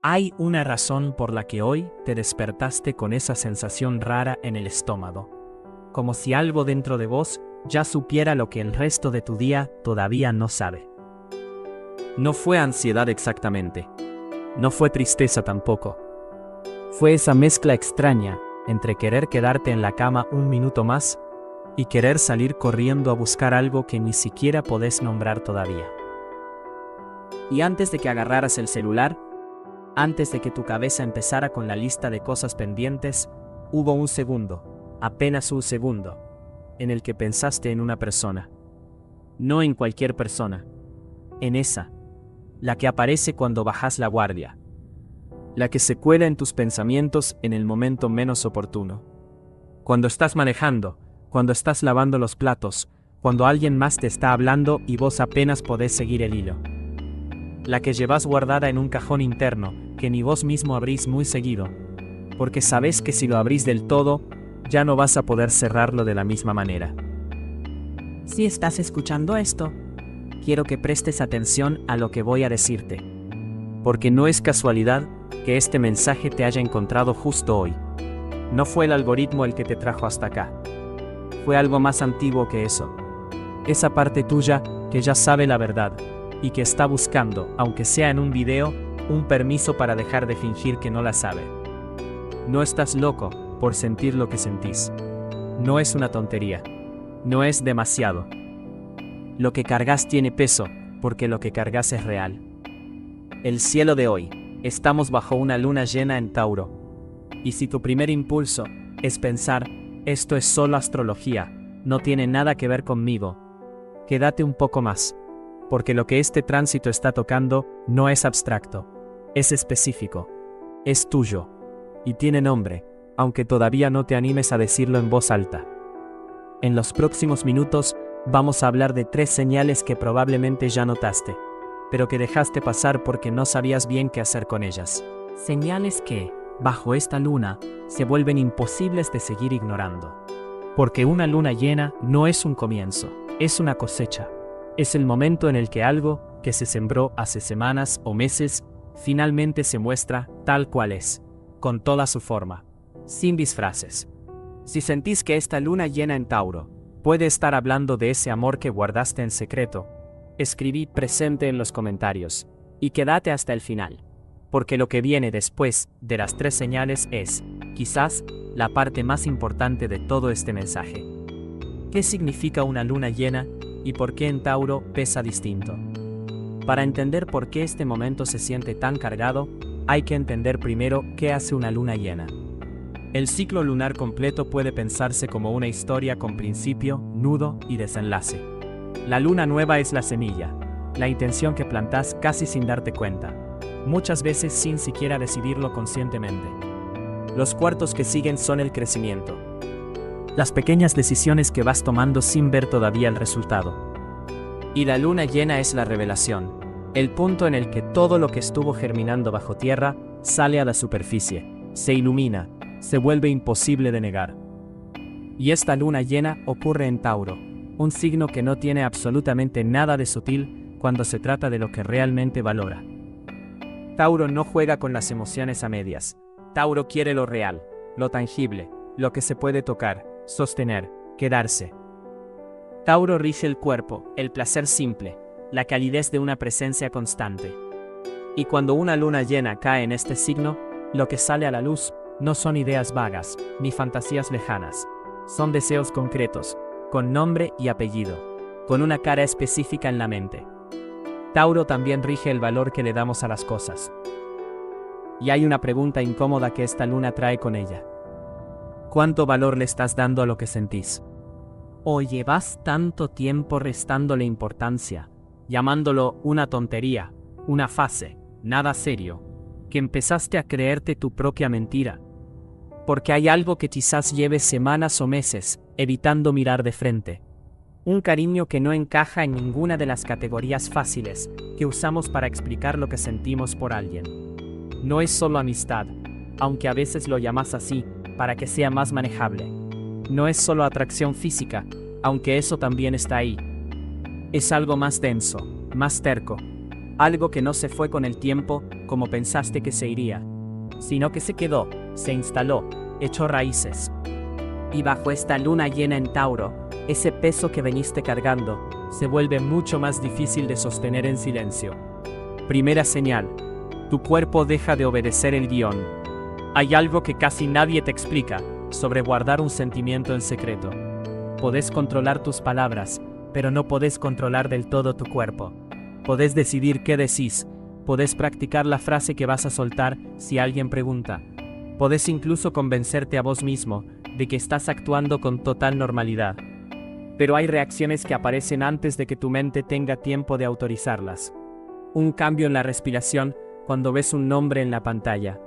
Hay una razón por la que hoy te despertaste con esa sensación rara en el estómago, como si algo dentro de vos ya supiera lo que el resto de tu día todavía no sabe. No fue ansiedad exactamente, no fue tristeza tampoco. Fue esa mezcla extraña entre querer quedarte en la cama un minuto más y querer salir corriendo a buscar algo que ni siquiera podés nombrar todavía. Y antes de que agarraras el celular, antes de que tu cabeza empezara con la lista de cosas pendientes, hubo un segundo, apenas un segundo, en el que pensaste en una persona. No en cualquier persona, en esa, la que aparece cuando bajas la guardia, la que se cuela en tus pensamientos en el momento menos oportuno. Cuando estás manejando, cuando estás lavando los platos, cuando alguien más te está hablando y vos apenas podés seguir el hilo. La que llevas guardada en un cajón interno, que ni vos mismo abrís muy seguido, porque sabés que si lo abrís del todo, ya no vas a poder cerrarlo de la misma manera. Si estás escuchando esto, quiero que prestes atención a lo que voy a decirte, porque no es casualidad que este mensaje te haya encontrado justo hoy. No fue el algoritmo el que te trajo hasta acá. Fue algo más antiguo que eso. Esa parte tuya que ya sabe la verdad y que está buscando, aunque sea en un video, un permiso para dejar de fingir que no la sabe. No estás loco por sentir lo que sentís. No es una tontería. No es demasiado. Lo que cargas tiene peso, porque lo que cargas es real. El cielo de hoy. Estamos bajo una luna llena en Tauro. Y si tu primer impulso es pensar, esto es solo astrología, no tiene nada que ver conmigo, quédate un poco más, porque lo que este tránsito está tocando no es abstracto, es específico, es tuyo, y tiene nombre, aunque todavía no te animes a decirlo en voz alta. En los próximos minutos vamos a hablar de 3 señales que probablemente ya notaste, pero que dejaste pasar porque no sabías bien qué hacer con ellas. Señales que, bajo esta luna, se vuelven imposibles de seguir ignorando. Porque una luna llena no es un comienzo, es una cosecha. Es el momento en el que algo, que se sembró hace semanas o meses, finalmente se muestra tal cual es, con toda su forma, sin disfraces. Si sentís que esta luna llena en Tauro puede estar hablando de ese amor que guardaste en secreto, escribí presente en los comentarios, y quédate hasta el final. Porque lo que viene después de las 3 señales es, quizás, la parte más importante de todo este mensaje. ¿Qué significa una luna llena y por qué en Tauro pesa distinto? Para entender por qué este momento se siente tan cargado, hay que entender primero qué hace una luna llena. El ciclo lunar completo puede pensarse como una historia con principio, nudo y desenlace. La luna nueva es la semilla, la intención que plantás casi sin darte cuenta, muchas veces sin siquiera decidirlo conscientemente. Los cuartos que siguen son el crecimiento. Las pequeñas decisiones que vas tomando sin ver todavía el resultado. Y la luna llena es la revelación, el punto en el que todo lo que estuvo germinando bajo tierra sale a la superficie, se ilumina, se vuelve imposible de negar. Y esta luna llena ocurre en Tauro, un signo que no tiene absolutamente nada de sutil cuando se trata de lo que realmente valora. Tauro no juega con las emociones a medias. Tauro quiere lo real, lo tangible, lo que se puede tocar, sostener, quedarse. Tauro rige el cuerpo, el placer simple, la calidez de una presencia constante. Y cuando una luna llena cae en este signo, lo que sale a la luz no son ideas vagas, ni fantasías lejanas. Son deseos concretos, con nombre y apellido, con una cara específica en la mente. Tauro también rige el valor que le damos a las cosas. Y hay una pregunta incómoda que esta luna trae con ella. ¿Cuánto valor le estás dando a lo que sentís? ¿O llevas tanto tiempo restándole importancia, llamándolo una tontería, una fase, nada serio, que empezaste a creerte tu propia mentira? Porque hay algo que quizás lleves semanas o meses evitando mirar de frente. Un cariño que no encaja en ninguna de las categorías fáciles que usamos para explicar lo que sentimos por alguien. No es solo amistad, aunque a veces lo llamas así, para que sea más manejable. No es solo atracción física, aunque eso también está ahí. Es algo más denso, más terco, Algo que no se fue con el tiempo como pensaste que se iría, sino que se quedó, se instaló, echó raíces. Y bajo esta luna llena en Tauro, ese peso que veniste cargando se vuelve mucho más difícil de sostener en silencio. Primera señal: tu cuerpo deja de obedecer el guión. Hay algo que casi nadie te explica sobre guardar un sentimiento en secreto. Podés controlar tus palabras, pero no podés controlar del todo tu cuerpo. Podés decidir qué decís, podés practicar la frase que vas a soltar si alguien pregunta. Podés incluso convencerte a vos mismo de que estás actuando con total normalidad. Pero hay reacciones que aparecen antes de que tu mente tenga tiempo de autorizarlas. Un cambio en la respiración cuando ves un nombre en la pantalla.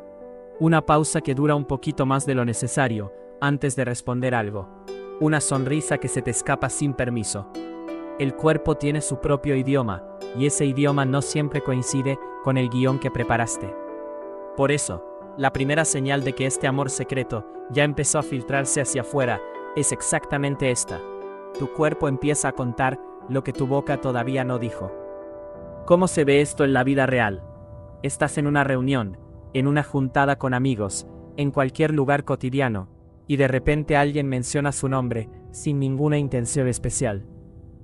Una pausa que dura un poquito más de lo necesario antes de responder algo. Una sonrisa que se te escapa sin permiso. El cuerpo tiene su propio idioma, y ese idioma no siempre coincide con el guión que preparaste. Por eso, la primera señal de que este amor secreto ya empezó a filtrarse hacia afuera es exactamente esta. Tu cuerpo empieza a contar lo que tu boca todavía no dijo. ¿Cómo se ve esto en la vida real? Estás en una reunión, en una juntada con amigos, en cualquier lugar cotidiano, y de repente alguien menciona su nombre sin ninguna intención especial.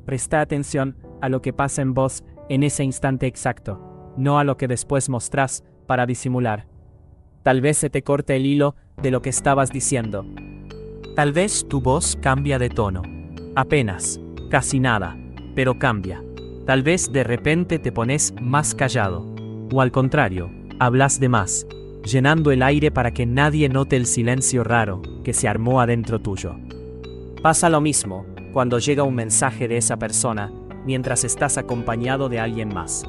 Presta atención a lo que pasa en vos en ese instante exacto, no a lo que después mostrás para disimular. Tal vez se te corte el hilo de lo que estabas diciendo. Tal vez tu voz cambia de tono. Apenas, casi nada, pero cambia. Tal vez de repente te pones más callado. O al contrario, hablas de más, llenando el aire para que nadie note el silencio raro que se armó adentro tuyo. Pasa lo mismo cuando llega un mensaje de esa persona mientras estás acompañado de alguien más.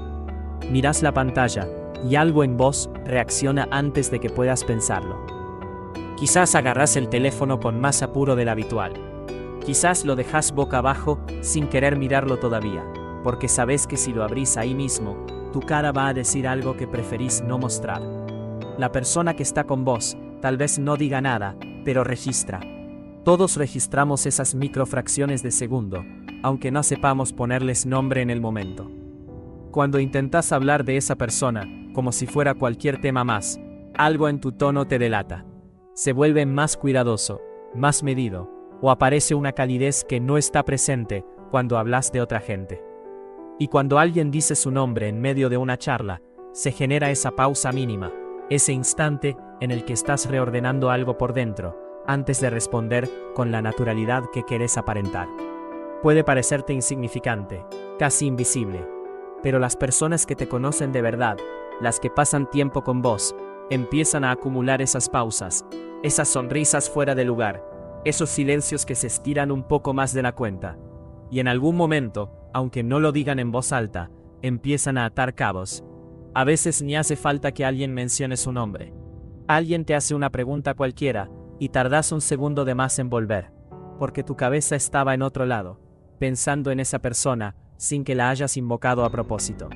Miras la pantalla y algo en vos reacciona antes de que puedas pensarlo. Quizás agarrás el teléfono con más apuro del habitual. Quizás lo dejas boca abajo sin querer mirarlo todavía, porque sabes que si lo abrís ahí mismo, tu cara va a decir algo que preferís no mostrar. La persona que está con vos tal vez no diga nada, pero registra. Todos registramos esas microfracciones de segundo, aunque no sepamos ponerles nombre en el momento. Cuando intentás hablar de esa persona, como si fuera cualquier tema más, algo en tu tono te delata. Se vuelve más cuidadoso, más medido, o aparece una calidez que no está presente cuando hablas de otra gente. Y cuando alguien dice su nombre en medio de una charla, se genera esa pausa mínima, ese instante en el que estás reordenando algo por dentro, antes de responder con la naturalidad que querés aparentar. Puede parecerte insignificante, casi invisible, pero las personas que te conocen de verdad, las que pasan tiempo con vos, empiezan a acumular esas pausas, esas sonrisas fuera de lugar, esos silencios que se estiran un poco más de la cuenta. Y en algún momento, aunque no lo digan en voz alta, empiezan a atar cabos. A veces ni hace falta que alguien mencione su nombre. Alguien te hace una pregunta cualquiera, y tardás un segundo de más en volver, porque tu cabeza estaba en otro lado, pensando en esa persona, sin que la hayas invocado a propósito.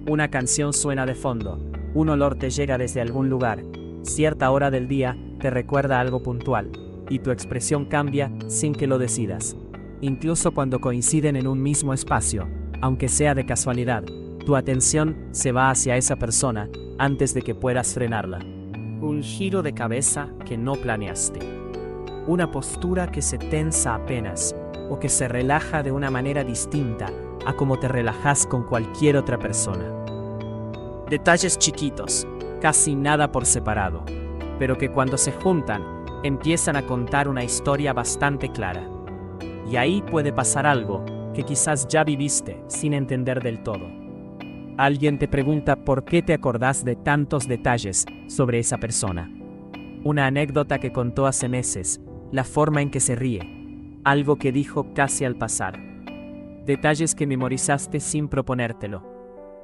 Una canción suena de fondo, un olor te llega desde algún lugar, cierta hora del día te recuerda algo puntual, y tu expresión cambia sin que lo decidas. Incluso cuando coinciden en un mismo espacio, aunque sea de casualidad, tu atención se va hacia esa persona antes de que puedas frenarla. Un giro de cabeza que no planeaste. Una postura que se tensa apenas, o que se relaja de una manera distinta a como te relajas con cualquier otra persona. Detalles chiquitos, casi nada por separado, pero que cuando se juntan, empiezan a contar una historia bastante clara. Y ahí puede pasar algo que quizás ya viviste sin entender del todo. Alguien te pregunta por qué te acordás de tantos detalles sobre esa persona. Una anécdota que contó hace meses, la forma en que se ríe, algo que dijo casi al pasar. Detalles que memorizaste sin proponértelo,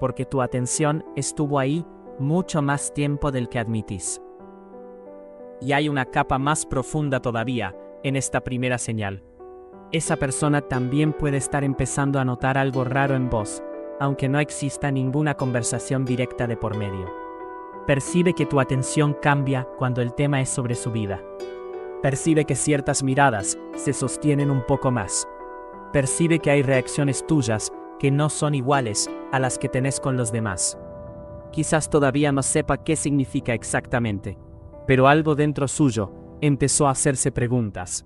porque tu atención estuvo ahí mucho más tiempo del que admitís. Y hay una capa más profunda todavía en esta primera señal. Esa persona también puede estar empezando a notar algo raro en vos, aunque no exista ninguna conversación directa de por medio. Percibe que tu atención cambia cuando el tema es sobre su vida. Percibe que ciertas miradas se sostienen un poco más. Percibe que hay reacciones tuyas que no son iguales a las que tenés con los demás. Quizás todavía no sepa qué significa exactamente, pero algo dentro suyo empezó a hacerse preguntas.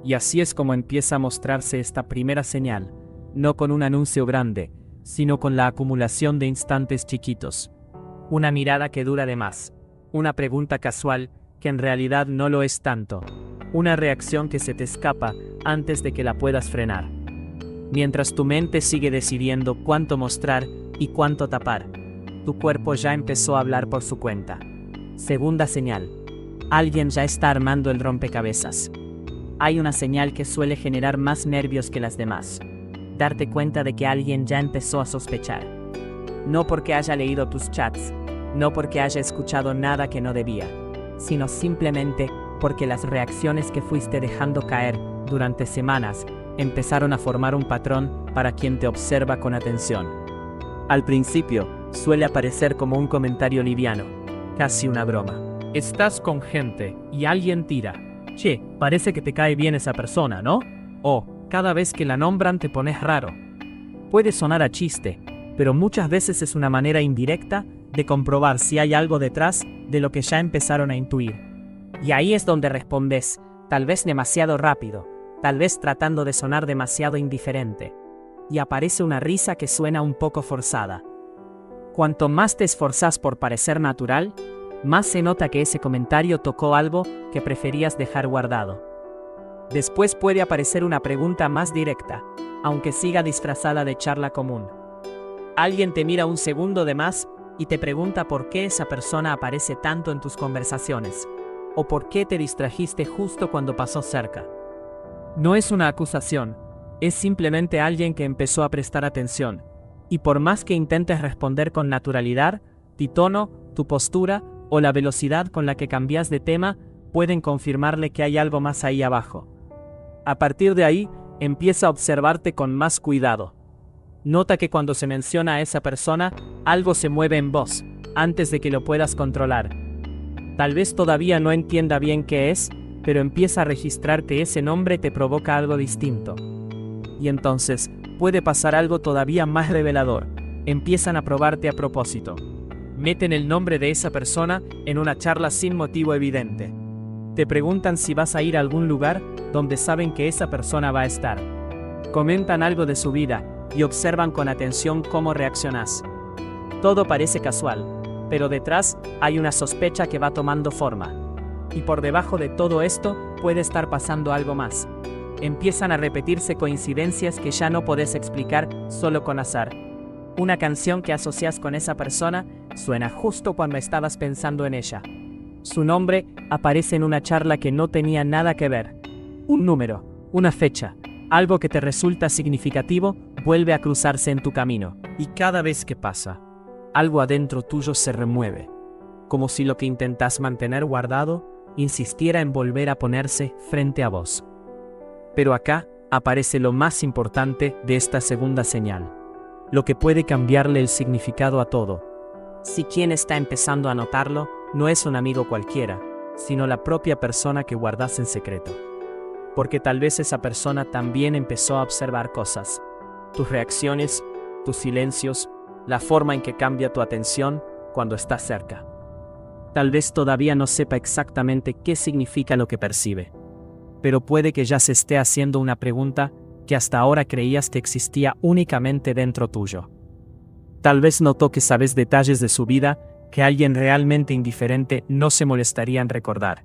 Y así es como empieza a mostrarse esta primera señal, no con un anuncio grande, sino con la acumulación de instantes chiquitos. Una mirada que dura de más, una pregunta casual que en realidad no lo es tanto, una reacción que se te escapa antes de que la puedas frenar. Mientras tu mente sigue decidiendo cuánto mostrar y cuánto tapar, tu cuerpo ya empezó a hablar por su cuenta. Segunda señal. Alguien ya está armando el rompecabezas. Hay una señal que suele generar más nervios que las demás. Darte cuenta de que alguien ya empezó a sospechar. No porque haya leído tus chats, no porque haya escuchado nada que no debía, sino simplemente porque las reacciones que fuiste dejando caer durante semanas empezaron a formar un patrón para quien te observa con atención. Al principio, suele aparecer como un comentario liviano, casi una broma. Estás con gente y alguien tira: che, parece que te cae bien esa persona, ¿no? O, cada vez que la nombran te pones raro. Puede sonar a chiste, pero muchas veces es una manera indirecta de comprobar si hay algo detrás de lo que ya empezaron a intuir. Y ahí es donde respondes, tal vez demasiado rápido, tal vez tratando de sonar demasiado indiferente. Y aparece una risa que suena un poco forzada. Cuanto más te esforzas por parecer natural, más se nota que ese comentario tocó algo que preferías dejar guardado. Después puede aparecer una pregunta más directa, aunque siga disfrazada de charla común. Alguien te mira un segundo de más y te pregunta por qué esa persona aparece tanto en tus conversaciones, o por qué te distrajiste justo cuando pasó cerca. No es una acusación, es simplemente alguien que empezó a prestar atención, y por más que intentes responder con naturalidad, tu tono, tu postura o la velocidad con la que cambias de tema pueden confirmarle que hay algo más ahí abajo. A partir de ahí, empieza a observarte con más cuidado. Nota que cuando se menciona a esa persona, algo se mueve en vos, antes de que lo puedas controlar. Tal vez todavía no entienda bien qué es, pero empieza a registrar que ese nombre te provoca algo distinto. Y entonces, puede pasar algo todavía más revelador. Empiezan a probarte a propósito. Meten el nombre de esa persona en una charla sin motivo evidente. Te preguntan si vas a ir a algún lugar donde saben que esa persona va a estar. Comentan algo de su vida y observan con atención cómo reaccionás. Todo parece casual, pero detrás hay una sospecha que va tomando forma. Y por debajo de todo esto puede estar pasando algo más. Empiezan a repetirse coincidencias que ya no podés explicar solo con azar. Una canción que asocias con esa persona suena justo cuando estabas pensando en ella. Su nombre aparece en una charla que no tenía nada que ver. Un número, una fecha, algo que te resulta significativo vuelve a cruzarse en tu camino. Y cada vez que pasa, algo adentro tuyo se remueve, como si lo que intentas mantener guardado insistiera en volver a ponerse frente a vos. Pero acá aparece lo más importante de esta segunda señal, lo que puede cambiarle el significado a todo. Si quien está empezando a notarlo no es un amigo cualquiera, sino la propia persona que guardas en secreto. Porque tal vez esa persona también empezó a observar cosas, tus reacciones, tus silencios, la forma en que cambia tu atención cuando estás cerca. Tal vez todavía no sepa exactamente qué significa lo que percibe, pero puede que ya se esté haciendo una pregunta que hasta ahora creías que existía únicamente dentro tuyo. Tal vez notó que sabes detalles de su vida que alguien realmente indiferente no se molestaría en recordar.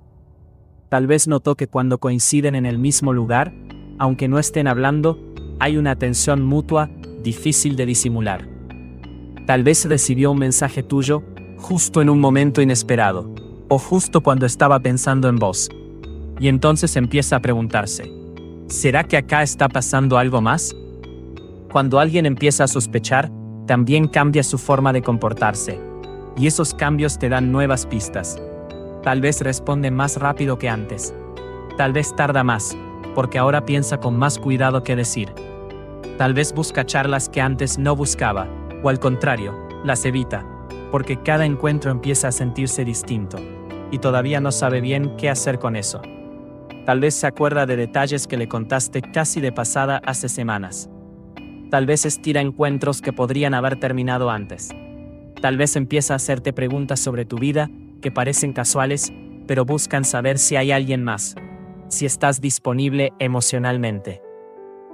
Tal vez notó que cuando coinciden en el mismo lugar, aunque no estén hablando, hay una tensión mutua difícil de disimular. Tal vez recibió un mensaje tuyo justo en un momento inesperado, o justo cuando estaba pensando en vos. Y entonces empieza a preguntarse, ¿será que acá está pasando algo más? Cuando alguien empieza a sospechar, también cambia su forma de comportarse, y esos cambios te dan nuevas pistas. Tal vez responde más rápido que antes. Tal vez tarda más, porque ahora piensa con más cuidado qué decir. Tal vez busca charlas que antes no buscaba, o al contrario, las evita, porque cada encuentro empieza a sentirse distinto, y todavía no sabe bien qué hacer con eso. Tal vez se acuerda de detalles que le contaste casi de pasada hace semanas. Tal vez estira encuentros que podrían haber terminado antes. Tal vez empieza a hacerte preguntas sobre tu vida que parecen casuales, pero buscan saber si hay alguien más, si estás disponible emocionalmente.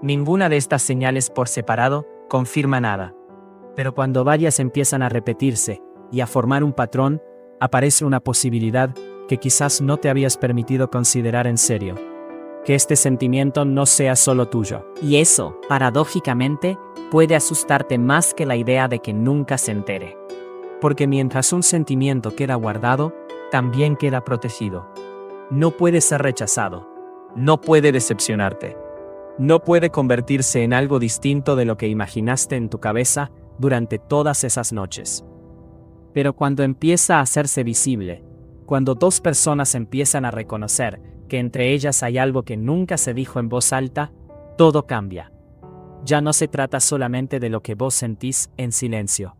Ninguna de estas señales por separado confirma nada. Pero cuando varias empiezan a repetirse y a formar un patrón, aparece una posibilidad que quizás no te habías permitido considerar en serio. Que este sentimiento no sea solo tuyo. Y eso, paradójicamente, puede asustarte más que la idea de que nunca se entere. Porque mientras un sentimiento queda guardado, también queda protegido. No puede ser rechazado. No puede decepcionarte. No puede convertirse en algo distinto de lo que imaginaste en tu cabeza durante todas esas noches. Pero cuando empieza a hacerse visible, cuando dos personas empiezan a reconocer que entre ellas hay algo que nunca se dijo en voz alta, todo cambia. Ya no se trata solamente de lo que vos sentís en silencio.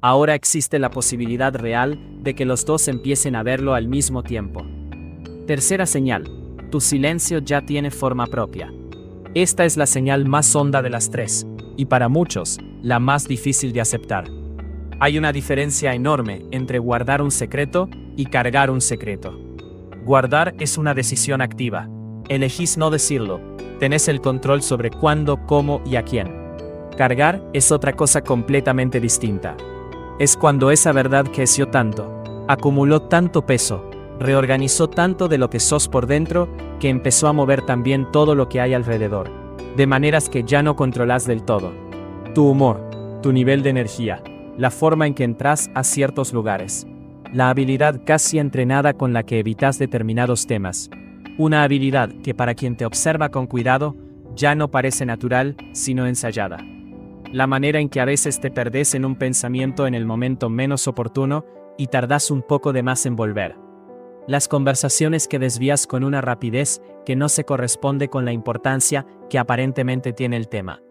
Ahora existe la posibilidad real de que los dos empiecen a verlo al mismo tiempo. Tercera señal, tu silencio ya tiene forma propia. Esta es la señal más honda de las tres, y para muchos, la más difícil de aceptar. Hay una diferencia enorme entre guardar un secreto y cargar un secreto. Guardar es una decisión activa. Elegís no decirlo. Tenés el control sobre cuándo, cómo y a quién. Cargar es otra cosa completamente distinta. Es cuando esa verdad creció tanto, acumuló tanto peso, reorganizó tanto de lo que sos por dentro, que empezó a mover también todo lo que hay alrededor, de maneras que ya no controlás del todo. Tu humor, tu nivel de energía, la forma en que entras a ciertos lugares, la habilidad casi entrenada con la que evitas determinados temas. Una habilidad que para quien te observa con cuidado, ya no parece natural, sino ensayada. La manera en que a veces te perdés en un pensamiento en el momento menos oportuno y tardás un poco de más en volver. Las conversaciones que desvías con una rapidez que no se corresponde con la importancia que aparentemente tiene el tema.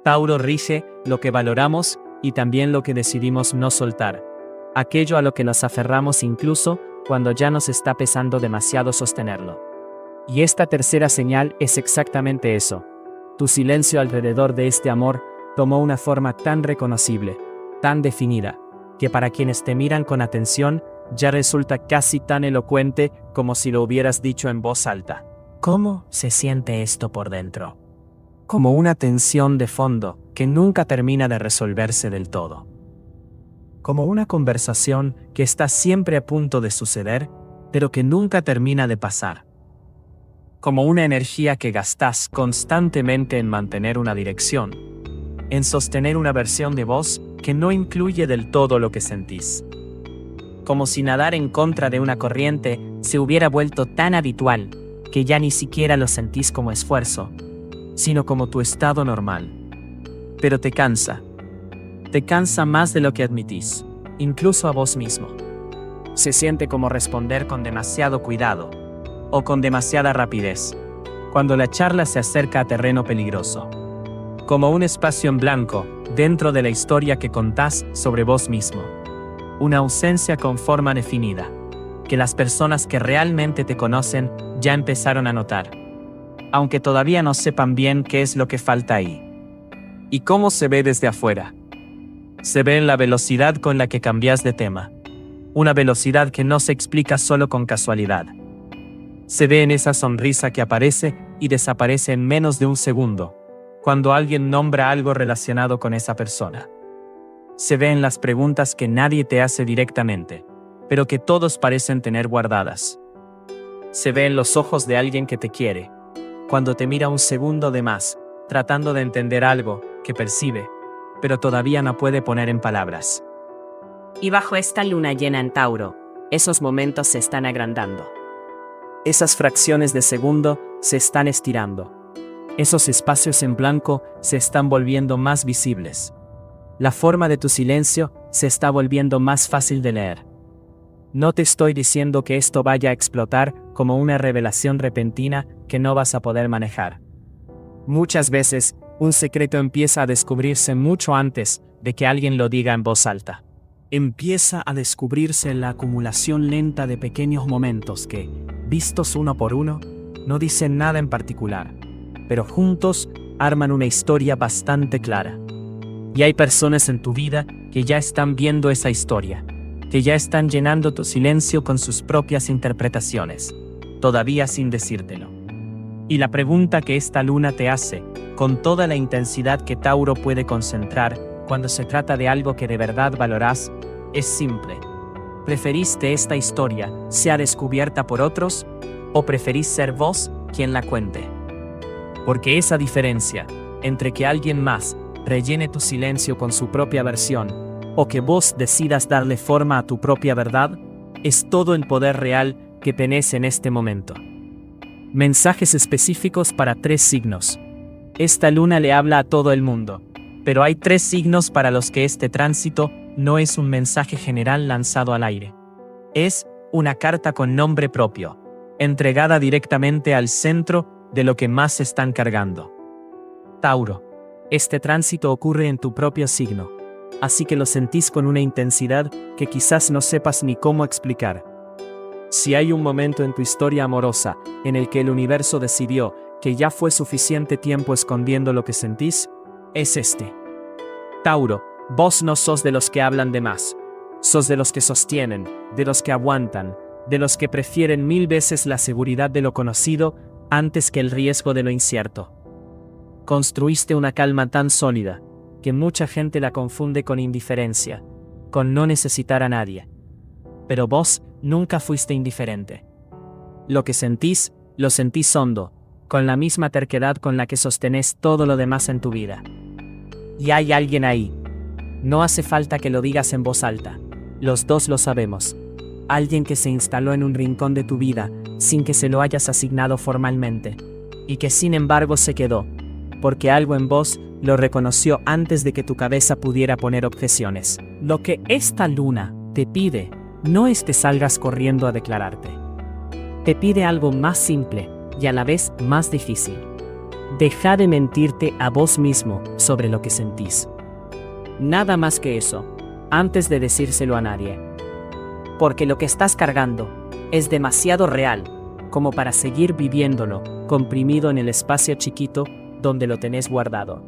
Tauro rige lo que valoramos y también lo que decidimos no soltar. Aquello a lo que nos aferramos incluso cuando ya nos está pesando demasiado sostenerlo. Y esta tercera señal es exactamente eso. Tu silencio alrededor de este amor tomó una forma tan reconocible, tan definida, que para quienes te miran con atención, ya resulta casi tan elocuente como si lo hubieras dicho en voz alta. ¿Cómo se siente esto por dentro? Como una tensión de fondo que nunca termina de resolverse del todo. Como una conversación que está siempre a punto de suceder, pero que nunca termina de pasar. Como una energía que gastás constantemente en mantener una dirección, en sostener una versión de vos que no incluye del todo lo que sentís. Como si nadar en contra de una corriente se hubiera vuelto tan habitual que ya ni siquiera lo sentís como esfuerzo, sino como tu estado normal. Pero te cansa más de lo que admitís, incluso a vos mismo. Se siente como responder con demasiado cuidado, o con demasiada rapidez, cuando la charla se acerca a terreno peligroso. Como un espacio en blanco dentro de la historia que contás sobre vos mismo. Una ausencia con forma definida, que las personas que realmente te conocen ya empezaron a notar, aunque todavía no sepan bien qué es lo que falta ahí. ¿Y cómo se ve desde afuera? Se ve en la velocidad con la que cambias de tema, una velocidad que no se explica solo con casualidad. Se ve en esa sonrisa que aparece y desaparece en menos de un segundo, cuando alguien nombra algo relacionado con esa persona. Se ve en las preguntas que nadie te hace directamente, pero que todos parecen tener guardadas. Se ve en los ojos de alguien que te quiere, cuando te mira un segundo de más, tratando de entender algo que percibe, pero todavía no puede poner en palabras. Y bajo esta luna llena en Tauro, esos momentos se están agrandando. Esas fracciones de segundo se están estirando. Esos espacios en blanco se están volviendo más visibles. La forma de tu silencio se está volviendo más fácil de leer. No te estoy diciendo que esto vaya a explotar como una revelación repentina que no vas a poder manejar. Muchas veces, un secreto empieza a descubrirse mucho antes de que alguien lo diga en voz alta. Empieza a descubrirse en la acumulación lenta de pequeños momentos que, vistos uno por uno, no dicen nada en particular, pero juntos arman una historia bastante clara. Y hay personas en tu vida que ya están viendo esa historia, que ya están llenando tu silencio con sus propias interpretaciones, todavía sin decírtelo. Y la pregunta que esta luna te hace, con toda la intensidad que Tauro puede concentrar cuando se trata de algo que de verdad valorás, es simple. ¿Preferís que esta historia sea descubierta por otros o preferís ser vos quien la cuente? Porque esa diferencia entre que alguien más rellene tu silencio con su propia versión o que vos decidas darle forma a tu propia verdad, es todo el poder real que tenés en este momento. Mensajes específicos para 3 signos. Esta luna le habla a todo el mundo, pero hay 3 signos para los que este tránsito no es un mensaje general lanzado al aire. Es una carta con nombre propio, entregada directamente al centro de lo que más están cargando. Tauro. Este tránsito ocurre en tu propio signo, así que lo sentís con una intensidad que quizás no sepas ni cómo explicar. Si hay un momento en tu historia amorosa en el que el universo decidió que ya fue suficiente tiempo escondiendo lo que sentís, es este. Tauro, vos no sos de los que hablan de más, sos de los que sostienen, de los que aguantan, de los que prefieren 1000 veces la seguridad de lo conocido antes que el riesgo de lo incierto. Construiste una calma tan sólida que mucha gente la confunde con indiferencia, con no necesitar a nadie. Pero vos nunca fuiste indiferente. Lo que sentís, lo sentís hondo, con la misma terquedad con la que sostenés todo lo demás en tu vida. Y hay alguien ahí. No hace falta que lo digas en voz alta. Los dos lo sabemos. Alguien que se instaló en un rincón de tu vida sin que se lo hayas asignado formalmente. Y que sin embargo se quedó, porque algo en vos lo reconoció antes de que tu cabeza pudiera poner objeciones. Lo que esta luna te pide no es que salgas corriendo a declararte. Te pide algo más simple y a la vez más difícil. Deja de mentirte a vos mismo sobre lo que sentís. Nada más que eso, antes de decírselo a nadie. Porque lo que estás cargando es demasiado real como para seguir viviéndolo comprimido en el espacio chiquito donde lo tenés guardado.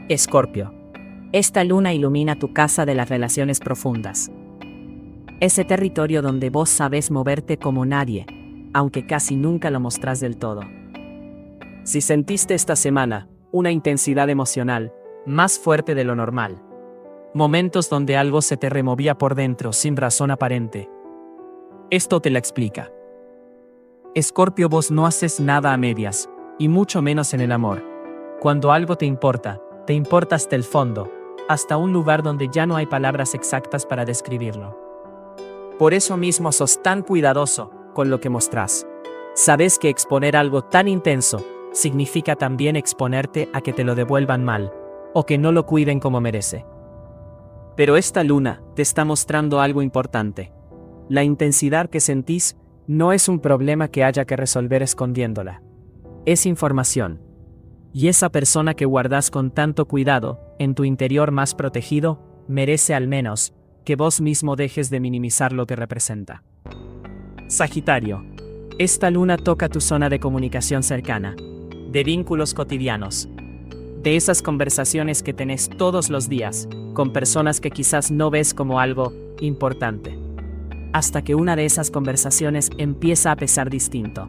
Escorpio. Esta luna ilumina tu casa de las relaciones profundas. Ese territorio donde vos sabés moverte como nadie, aunque casi nunca lo mostrás del todo. Si sentiste esta semana una intensidad emocional más fuerte de lo normal, momentos donde algo se te removía por dentro sin razón aparente, esto te la explica. Escorpio, vos no haces nada a medias, y mucho menos en el amor. Cuando algo te importa hasta el fondo, hasta un lugar donde ya no hay palabras exactas para describirlo. Por eso mismo sos tan cuidadoso con lo que mostrás. Sabes que exponer algo tan intenso significa también exponerte a que te lo devuelvan mal, o que no lo cuiden como merece. Pero esta luna te está mostrando algo importante. La intensidad que sentís no es un problema que haya que resolver escondiéndola. Es información. Y esa persona que guardás con tanto cuidado, en tu interior más protegido, merece al menos que vos mismo dejes de minimizar lo que representa. Sagitario. Esta luna toca tu zona de comunicación cercana, de vínculos cotidianos, de esas conversaciones que tenés todos los días, con personas que quizás no ves como algo importante. Hasta que una de esas conversaciones empieza a pesar distinto.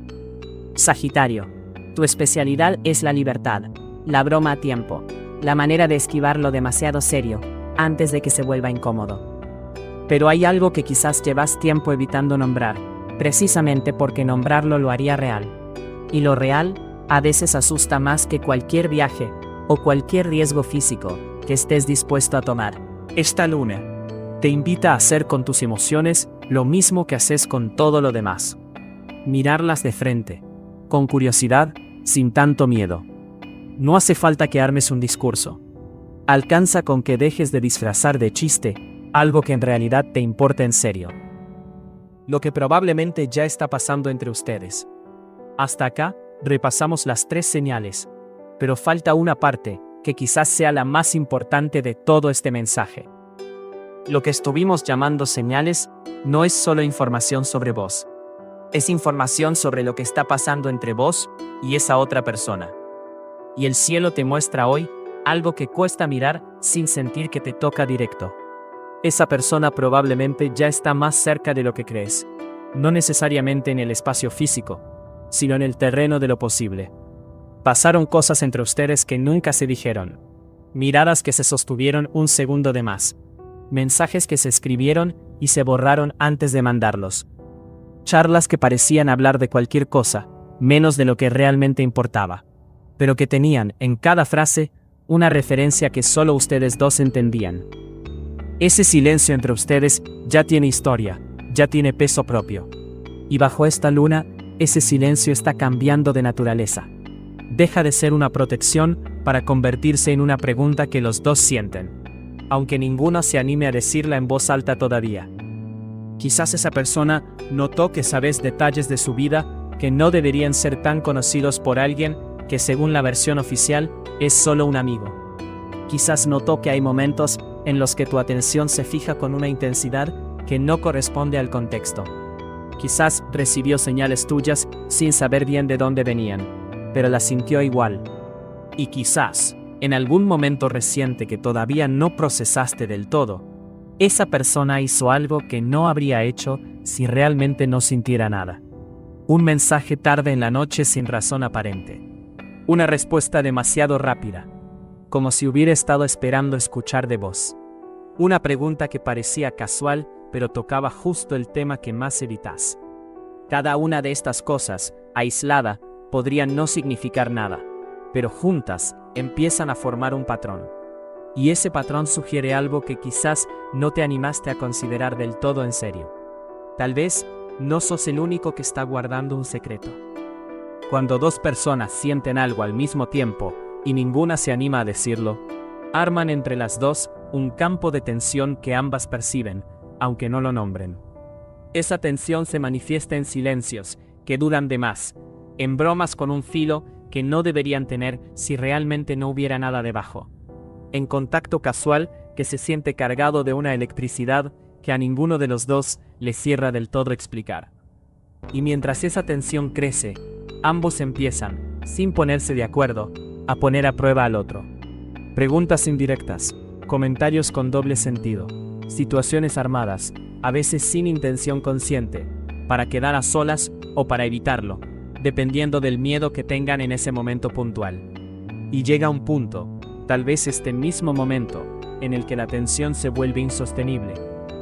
Sagitario. Tu especialidad es la libertad, la broma a tiempo, la manera de esquivar lo demasiado serio, antes de que se vuelva incómodo. Pero hay algo que quizás llevas tiempo evitando nombrar, precisamente porque nombrarlo lo haría real. Y lo real, a veces asusta más que cualquier viaje, o cualquier riesgo físico, que estés dispuesto a tomar. Esta luna te invita a hacer con tus emociones lo mismo que haces con todo lo demás. Mirarlas de frente, con curiosidad, sin tanto miedo. No hace falta que armes un discurso. Alcanza con que dejes de disfrazar de chiste algo que en realidad te importa en serio. Lo que probablemente ya está pasando entre ustedes. Hasta acá, repasamos las 3 señales, pero falta una parte que quizás sea la más importante de todo este mensaje. Lo que estuvimos llamando señales no es solo información sobre vos. Es información sobre lo que está pasando entre vos y esa otra persona. Y el cielo te muestra hoy algo que cuesta mirar sin sentir que te toca directo. Esa persona probablemente ya está más cerca de lo que crees. No necesariamente en el espacio físico, sino en el terreno de lo posible. Pasaron cosas entre ustedes que nunca se dijeron. Miradas que se sostuvieron un segundo de más. Mensajes que se escribieron y se borraron antes de mandarlos. Charlas que parecían hablar de cualquier cosa, menos de lo que realmente importaba, pero que tenían, en cada frase, una referencia que solo ustedes dos entendían. Ese silencio entre ustedes ya tiene historia, ya tiene peso propio. Y bajo esta luna, ese silencio está cambiando de naturaleza. Deja de ser una protección para convertirse en una pregunta que los dos sienten, aunque ninguno se anime a decirla en voz alta todavía. Quizás esa persona notó que sabes detalles de su vida que no deberían ser tan conocidos por alguien que, según la versión oficial, es solo un amigo. Quizás notó que hay momentos en los que tu atención se fija con una intensidad que no corresponde al contexto. Quizás recibió señales tuyas sin saber bien de dónde venían, pero las sintió igual. Y quizás, en algún momento reciente que todavía no procesaste del todo, esa persona hizo algo que no habría hecho si realmente no sintiera nada. Un mensaje tarde en la noche sin razón aparente. Una respuesta demasiado rápida, como si hubiera estado esperando escuchar de vos. Una pregunta que parecía casual, pero tocaba justo el tema que más evitas. Cada una de estas cosas, aislada, podrían no significar nada, pero juntas empiezan a formar un patrón. Y ese patrón sugiere algo que quizás no te animaste a considerar del todo en serio. Tal vez no sos el único que está guardando un secreto. Cuando dos personas sienten algo al mismo tiempo y ninguna se anima a decirlo, arman entre las dos un campo de tensión que ambas perciben, aunque no lo nombren. Esa tensión se manifiesta en silencios que duran de más, en bromas con un filo que no deberían tener si realmente no hubiera nada debajo, en contacto casual que se siente cargado de una electricidad que a ninguno de los dos le cierra del todo explicar. Y mientras esa tensión crece, ambos empiezan, sin ponerse de acuerdo, a poner a prueba al otro. Preguntas indirectas, comentarios con doble sentido, situaciones armadas, a veces sin intención consciente, para quedar a solas o para evitarlo, dependiendo del miedo que tengan en ese momento puntual. Y llega un punto, tal vez este mismo momento, en el que la tensión se vuelve insostenible,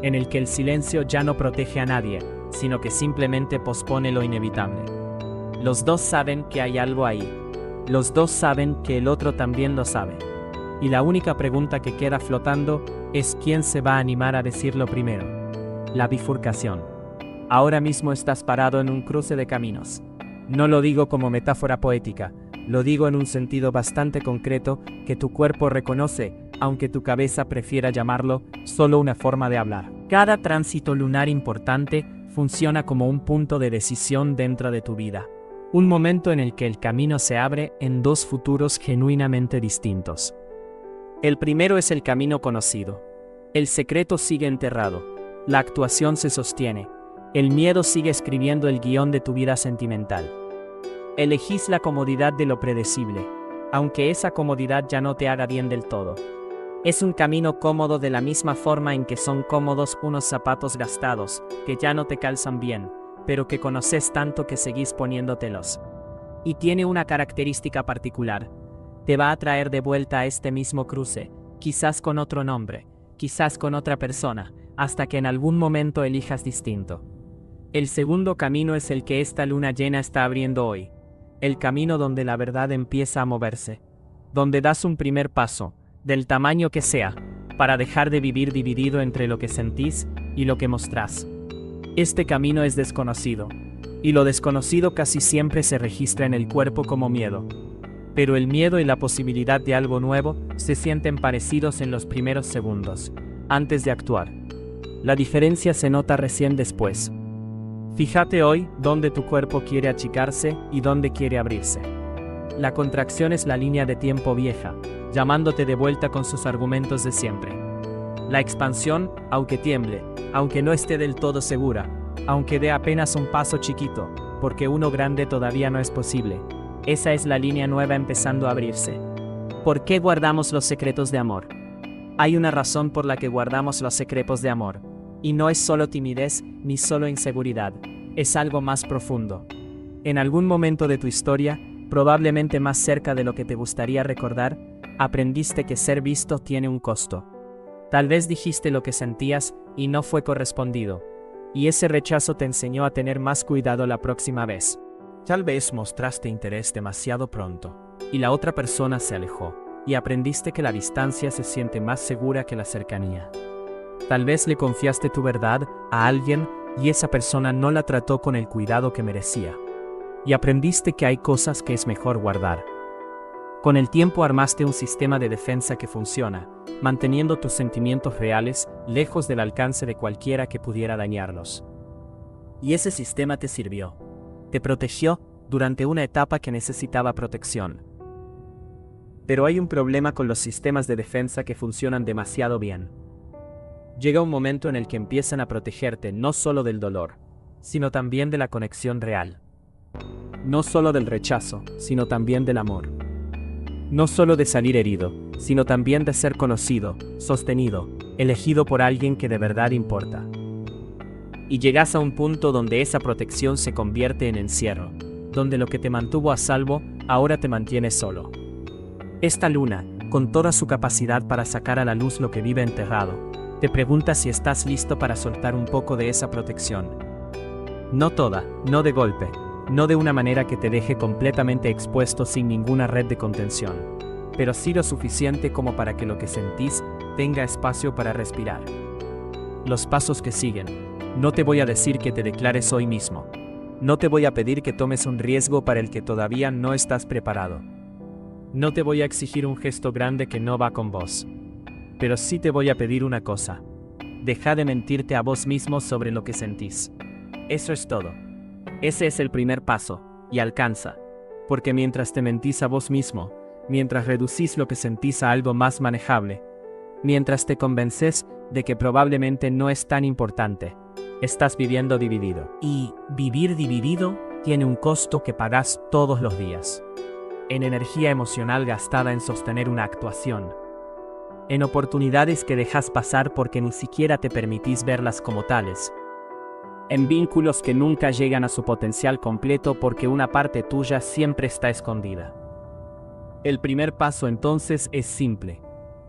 en el que el silencio ya no protege a nadie, sino que simplemente pospone lo inevitable. Los dos saben que hay algo ahí. Los dos saben que el otro también lo sabe. Y la única pregunta que queda flotando es quién se va a animar a decirlo primero. La bifurcación. Ahora mismo estás parado en un cruce de caminos. No lo digo como metáfora poética, lo digo en un sentido bastante concreto que tu cuerpo reconoce, aunque tu cabeza prefiera llamarlo solo una forma de hablar. Cada tránsito lunar importante funciona como un punto de decisión dentro de tu vida. Un momento en el que el camino se abre en dos futuros genuinamente distintos. El primero es el camino conocido. El secreto sigue enterrado. La actuación se sostiene. El miedo sigue escribiendo el guión de tu vida sentimental. Elegís la comodidad de lo predecible, aunque esa comodidad ya no te haga bien del todo. Es un camino cómodo de la misma forma en que son cómodos unos zapatos gastados, que ya no te calzan bien, pero que conoces tanto que seguís poniéndotelos. Y tiene una característica particular. Te va a traer de vuelta a este mismo cruce, quizás con otro nombre, quizás con otra persona, hasta que en algún momento elijas distinto. El segundo camino es el que esta luna llena está abriendo hoy. El camino donde la verdad empieza a moverse. Donde das un primer paso, del tamaño que sea, para dejar de vivir dividido entre lo que sentís y lo que mostrás. Este camino es desconocido, y lo desconocido casi siempre se registra en el cuerpo como miedo. Pero el miedo y la posibilidad de algo nuevo se sienten parecidos en los primeros segundos, antes de actuar. La diferencia se nota recién después. Fíjate hoy dónde tu cuerpo quiere achicarse y dónde quiere abrirse. La contracción es la línea de tiempo vieja, llamándote de vuelta con sus argumentos de siempre. La expansión, aunque tiemble, aunque no esté del todo segura, aunque dé apenas un paso chiquito, porque uno grande todavía no es posible, Esa es la línea nueva empezando a abrirse. ¿Por qué guardamos los secretos de amor? Hay una razón por la que guardamos los secretos de amor. Y no es solo timidez, ni solo inseguridad. Es algo más profundo. En algún momento de tu historia, probablemente más cerca de lo que te gustaría recordar, aprendiste que ser visto tiene un costo. Tal vez dijiste lo que sentías y no fue correspondido. Y ese rechazo te enseñó a tener más cuidado la próxima vez. Tal vez mostraste interés demasiado pronto, y la otra persona se alejó, y aprendiste que la distancia se siente más segura que la cercanía. Tal vez le confiaste tu verdad a alguien y esa persona no la trató con el cuidado que merecía. Y aprendiste que hay cosas que es mejor guardar. Con el tiempo armaste un sistema de defensa que funciona, manteniendo tus sentimientos reales lejos del alcance de cualquiera que pudiera dañarlos. Y ese sistema te sirvió. Te protegió durante una etapa que necesitaba protección. Pero hay un problema con los sistemas de defensa que funcionan demasiado bien. Llega un momento en el que empiezan a protegerte no solo del dolor, sino también de la conexión real. No solo del rechazo, sino también del amor. No solo de salir herido, sino también de ser conocido, sostenido, elegido por alguien que de verdad importa. Y llegas a un punto donde esa protección se convierte en encierro, donde lo que te mantuvo a salvo, ahora te mantiene solo. Esta luna, con toda su capacidad para sacar a la luz lo que vive enterrado, te pregunta si estás listo para soltar un poco de esa protección. No toda, no de golpe, no de una manera que te deje completamente expuesto sin ninguna red de contención, pero sí lo suficiente como para que lo que sentís tenga espacio para respirar. Los pasos que siguen. No te voy a decir que te declares hoy mismo. No te voy a pedir que tomes un riesgo para el que todavía no estás preparado. No te voy a exigir un gesto grande que no va con vos. Pero sí te voy a pedir una cosa. Deja de mentirte a vos mismo sobre lo que sentís. Eso es todo. Ese es el primer paso, y alcanza. Porque mientras te mentís a vos mismo, mientras reducís lo que sentís a algo más manejable, mientras te convences de que probablemente no es tan importante, estás viviendo dividido. Y vivir dividido tiene un costo que pagás todos los días. En energía emocional gastada en sostener una actuación. En oportunidades que dejas pasar porque ni siquiera te permitís verlas como tales. En vínculos que nunca llegan a su potencial completo porque una parte tuya siempre está escondida. El primer paso entonces es simple.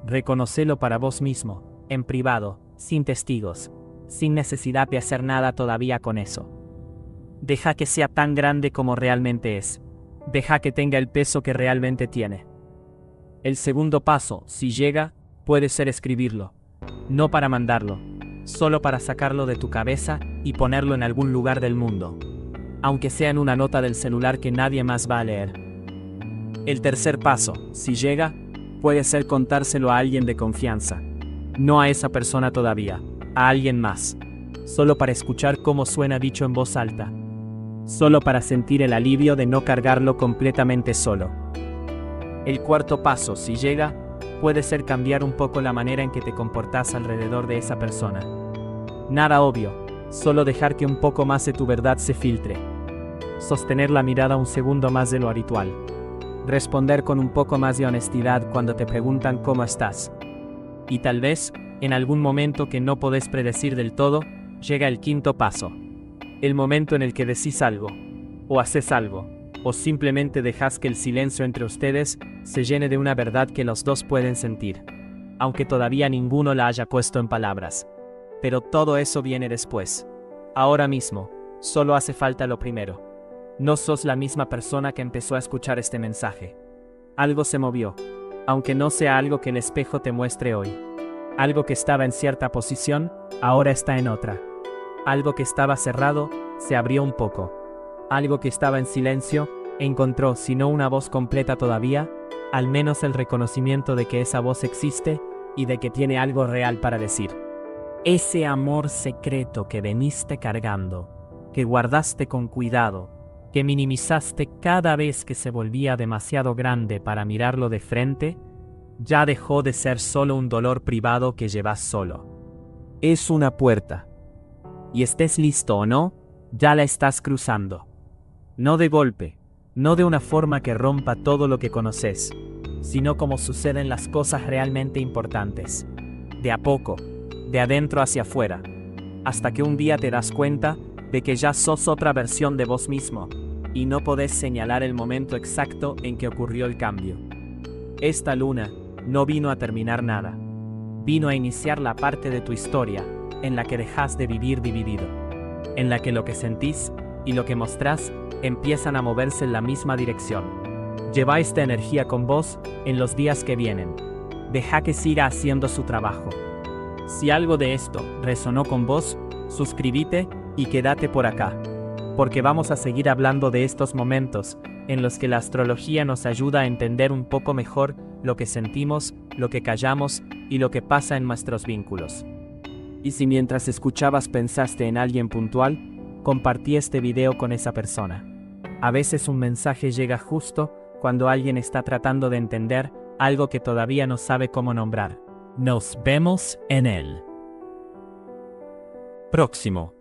Reconocelo para vos mismo, en privado, sin testigos, sin necesidad de hacer nada todavía con eso. Deja que sea tan grande como realmente es. Deja que tenga el peso que realmente tiene. El segundo paso, si llega, puede ser escribirlo. No para mandarlo, solo para sacarlo de tu cabeza y ponerlo en algún lugar del mundo. Aunque sea en una nota del celular que nadie más va a leer. El tercer paso, si llega, puede ser contárselo a alguien de confianza. No a esa persona todavía, a alguien más. Solo para escuchar cómo suena dicho en voz alta. Solo para sentir el alivio de no cargarlo completamente solo. El cuarto paso, si llega, puede ser cambiar un poco la manera en que te comportás alrededor de esa persona. Nada obvio, solo dejar que un poco más de tu verdad se filtre. Sostener la mirada un segundo más de lo habitual. Responder con un poco más de honestidad cuando te preguntan cómo estás. Y tal vez, en algún momento que no podés predecir del todo, llega el quinto paso. El momento en el que decís algo, o haces algo, o simplemente dejás que el silencio entre ustedes se llene de una verdad que los dos pueden sentir, aunque todavía ninguno la haya puesto en palabras. Pero todo eso viene después. Ahora mismo, solo hace falta lo primero. No sos la misma persona que empezó a escuchar este mensaje. Algo se movió, aunque no sea algo que el espejo te muestre hoy. Algo que estaba en cierta posición, ahora está en otra. Algo que estaba cerrado, se abrió un poco. Algo que estaba en silencio, encontró, si no una voz completa todavía, al menos el reconocimiento de que esa voz existe y de que tiene algo real para decir. Ese amor secreto que veniste cargando, que guardaste con cuidado, que minimizaste cada vez que se volvía demasiado grande para mirarlo de frente, ya dejó de ser solo un dolor privado que llevas solo. Es una puerta. Y estés listo o no, ya la estás cruzando. No de golpe, No de una forma que rompa todo lo que conoces, sino como suceden las cosas realmente importantes. De a poco, de adentro hacia afuera, hasta que un día te das cuenta de que ya sos otra versión de vos mismo, y no podés señalar el momento exacto en que ocurrió el cambio. Esta luna no vino a terminar nada. Vino a iniciar la parte de tu historia en la que dejas de vivir dividido, en la que lo que sentís y lo que mostrás empiezan a moverse en la misma dirección. Lleva esta energía con vos en los días que vienen. Deja que siga haciendo su trabajo. Si algo de esto resonó con vos, suscríbete y quédate por acá, porque vamos a seguir hablando de estos momentos en los que la astrología nos ayuda a entender un poco mejor lo que sentimos, lo que callamos y lo que pasa en nuestros vínculos. Y si mientras escuchabas pensaste en alguien puntual, compartí este video con esa persona. A veces un mensaje llega justo cuando alguien está tratando de entender algo que todavía no sabe cómo nombrar. Nos vemos en el próximo